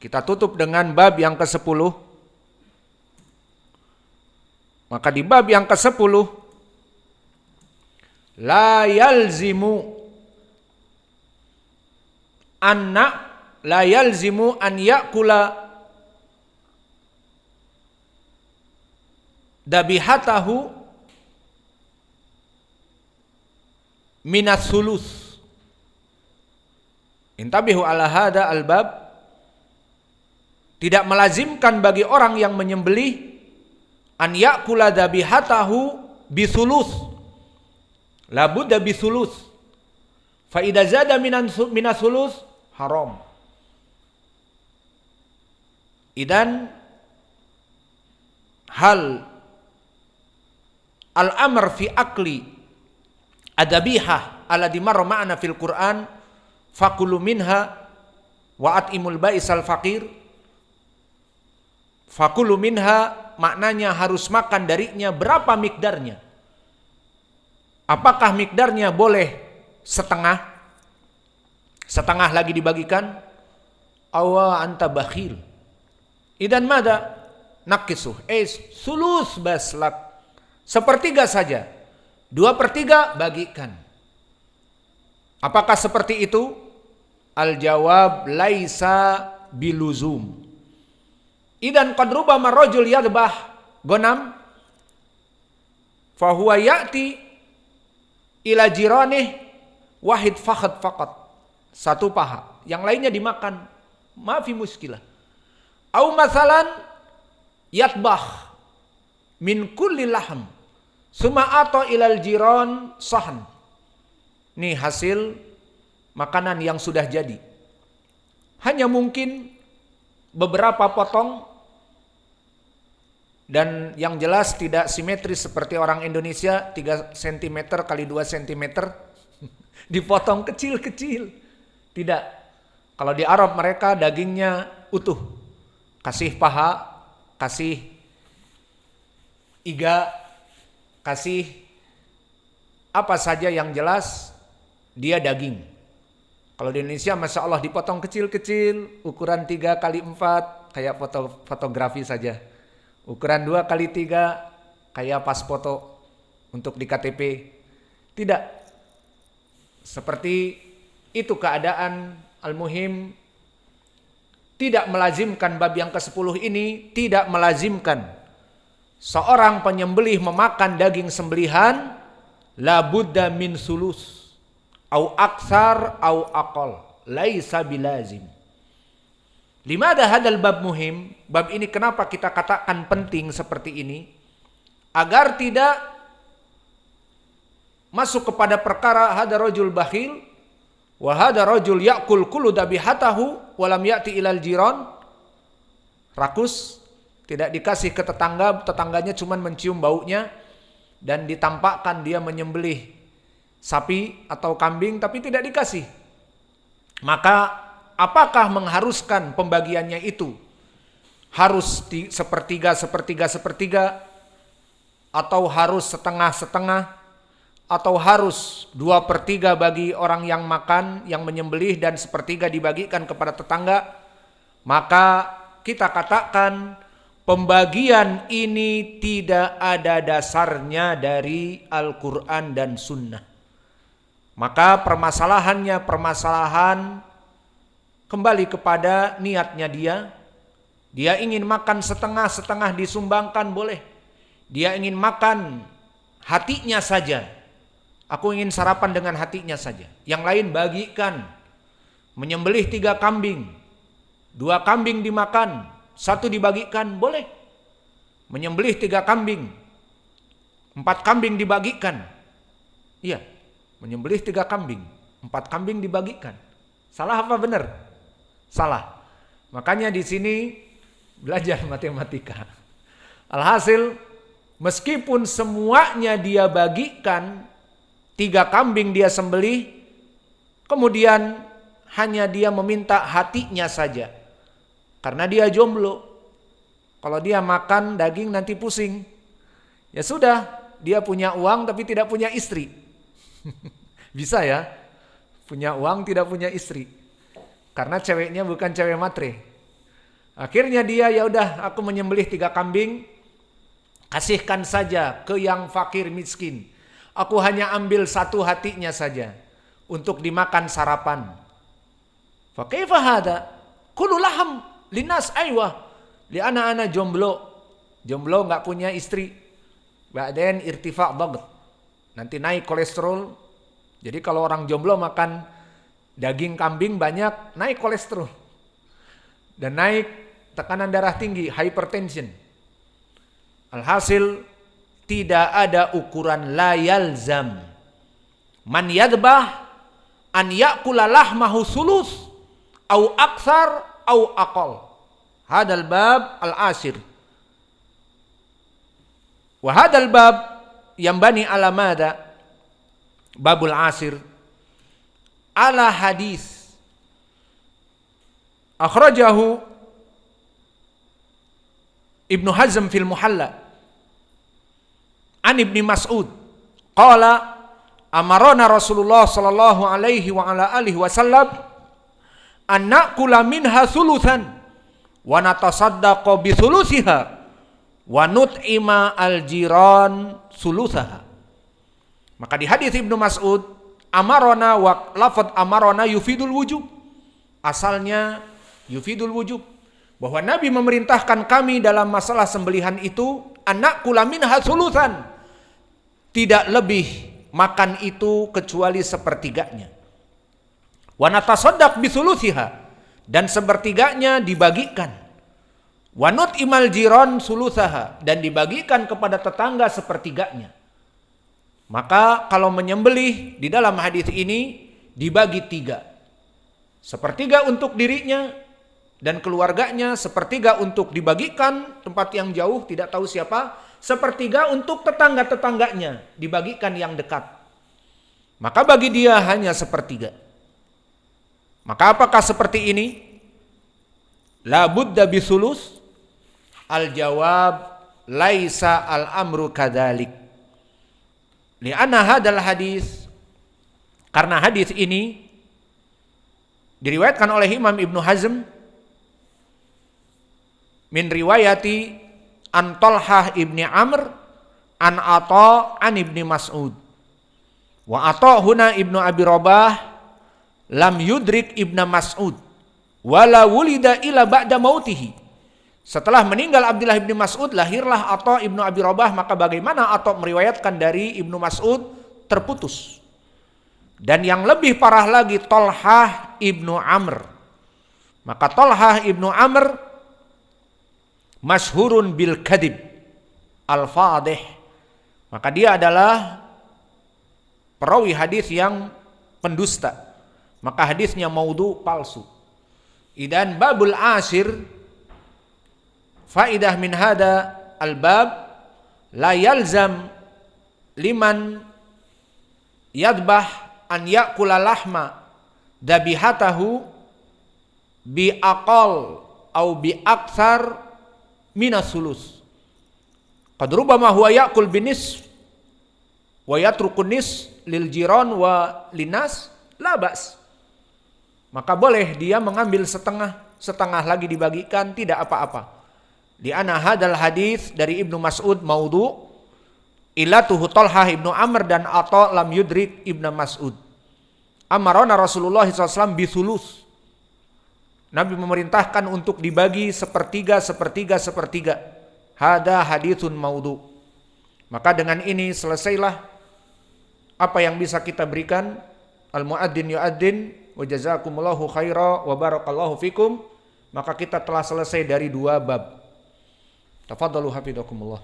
Kita tutup dengan bab yang ke-10. Maka di bab yang ke-10, la yalzimu an ya'kula dabihatahu minas sulus. Intabihu ala hada al-bab. Tidak melazimkan bagi orang yang menyembelih an ya'kula dabihatahu bisulus. Labudda bisulus. Fa idza zada minas sulus haram. Idan hal al-amr fi akli adabihah alladhi marra ma'ana fil Qur'an fakulu minha wa at'imul ba'isal faqir. Fakulu minha maknanya harus makan darinya. Berapa mikdarnya? Apakah mikdarnya boleh setengah? Setengah lagi dibagikan? Awa anta bakhil. Idan mada? Nakisuh. Sulus baslak. Sepertiga saja. 2/3 bagikan. Apakah seperti itu? Al-jawab laisa biluzum. Idan qad rubama rajul yadbah gonam fahuwa ya'ti ila jiranih wahid faqat. Satu paha, yang lainnya dimakan. Ma fi muskilah. Au masalan yatbah min kulli lahm summa ata ilal jiran sahan. Nih hasil makanan yang sudah jadi. Hanya mungkin beberapa potong dan yang jelas tidak simetris seperti orang Indonesia 3 cm kali 2 cm dipotong kecil-kecil. Tidak. Kalau di Arab mereka dagingnya utuh. Kasih paha, kasih iga, kasih apa saja yang jelas dia daging. Kalau di Indonesia Masya Allah dipotong kecil-kecil, ukuran 3 kali 4 kayak fotografi saja. Ukuran 2 kali 3 kayak pas foto untuk di KTP. Tidak. Seperti itu keadaan. Al-muhim tidak melazimkan bab yang ke-10 ini, tidak melazimkan seorang penyembelih memakan daging sembelihan la budda min sulus. Au aksar au aqal laisa bilazim. Limada hadal bab muhim? Bab ini kenapa kita katakan penting seperti ini? Agar tidak masuk kepada perkara hada rajul bakhil wa hada rajul ya'kul kullu dabihatahu wa lam ya'ti ilal jiran. Rakus, tidak dikasih ke tetangga, tetangganya cuma mencium baunya dan ditampakkan dia menyembelih sapi atau kambing tapi tidak dikasih. Maka apakah mengharuskan pembagiannya itu harus sepertiga atau harus setengah atau harus 2/3 bagi orang yang makan, yang menyembelih dan 1/3 dibagikan kepada tetangga? Maka kita katakan pembagian ini tidak ada dasarnya dari Al-Quran dan Sunnah. Maka permasalahannya permasalahan kembali kepada niatnya dia. Dia ingin makan setengah disumbangkan boleh. Dia ingin makan hatinya saja. Aku ingin sarapan dengan hatinya saja. Yang lain bagikan. Menyembelih 3 kambing. 2 kambing dimakan. 1 dibagikan boleh. Menyembelih 3 kambing. 4 kambing dibagikan. Iya. Menyembelih 3 kambing, 4 kambing dibagikan. Salah apa benar? Salah. Makanya di sini belajar matematika. Alhasil, meskipun semuanya dia bagikan, 3 kambing dia sembelih, kemudian hanya dia meminta hatinya saja. Karena dia jomblo. Kalau dia makan daging nanti pusing. Ya sudah, dia punya uang tapi tidak punya istri. Bisa ya, punya uang tidak punya istri. Karena ceweknya bukan cewek matre. Akhirnya dia, ya udah aku menyembelih 3 kambing, kasihkan saja ke yang fakir miskin. Aku hanya ambil 1 hatinya saja untuk dimakan sarapan. Fa kaifa hada? Kullu laham linas aywa. Li anak-anak jomblo enggak punya istri. Ba'den irtifa' dhagth. Nanti naik kolesterol. Jadi kalau orang jomblo makan daging kambing banyak, naik kolesterol. Dan naik tekanan darah tinggi, hypertension. Alhasil tidak ada ukuran la yalzam man yadbah an ya'kula lahmahu sulus au aktsar au aqal. Hadal bab al-ashir. Wa hadal bab yambani ala mada? Babul ashir ala hadis akhrajahu Ibnu Hazm fil Muhalla an Ibni Mas'ud qala amarona Rasulullah sallallahu alaihi wa ala alihi wasallam an na'kula minha thuluthan wa natasaddaqu bi thuluthiha wa nut'ima al-jiran thuluthaha. Maka di hadis Ibnu Mas'ud, amarona wa lafadz amarona yufidul wujub. Asalnya yufidul wujub, bahwa Nabi memerintahkan kami dalam masalah sembelihan itu an na'kula minha thuluthan. Tidak lebih makan itu kecuali sepertiganya. Wa natasaddaq bi thuluthiha, dan sepertiganya dibagikan. Wa nut'imal jiran thuluthaha, dan dibagikan kepada tetangga sepertiganya. Maka kalau menyembelih di dalam hadis ini dibagi 3. Sepertiga untuk dirinya dan keluarganya, sepertiga untuk dibagikan tempat yang jauh tidak tahu siapa, sepertiga untuk tetangga-tetangganya, dibagikan yang dekat. Maka bagi dia hanya sepertiga. Maka apakah seperti ini? La budda bisulus. Al-jawab laisa al-amru kadzalik. Li'anna hadal hadis, karena hadis ini diriwayatkan oleh Imam Ibnu Hazm min riwayati an Talhah ibni Amr an Atha an ibni Mas'ud. Wa Atha huna ibnu Abi Rabah lam yudrik ibna Mas'ud wala wulida ila ba'da mautihi. Setelah meninggal Abdullah ibni Mas'ud, lahirlah Atha ibnu Abi Rabah. Maka bagaimana Atha meriwayatkan dari Ibnu Mas'ud? Terputus. Dan yang lebih parah lagi, Talhah ibnu Amr. Maka Talhah ibnu Amr masyhurun bil kadib al-fadih. Maka dia adalah perawi hadis yang pendusta. Maka hadisnya maudhu, palsu. Idan babul ashir, faidah min hada al-bab, la yalzam liman yadbah an ya'kula lahma dabihatahu bi aqal au bi aktsar minas sulus. Qad rubama huwa ya'kul binis wa yatrukun nis lil jiran wa linas la ba's. Maka boleh dia mengambil setengah lagi dibagikan, tidak apa-apa. Di ana hadal hadis dari Ibnu Mas'ud maudhu, ilatuhu Talhah ibnu Amr dan Atha lam yudrik ibnu Mas'ud. Amarona Rasulullah SAW bithulus. Nabi memerintahkan untuk dibagi sepertiga. Hada hadithun maudhu. Maka dengan ini selesailah apa yang bisa kita berikan. Al-muadzin yu'adzin wa jazakumullahu khaira wa barakallahu fikum. Maka kita telah selesai dari 2 bab. Tafadhalu hafizakumullah.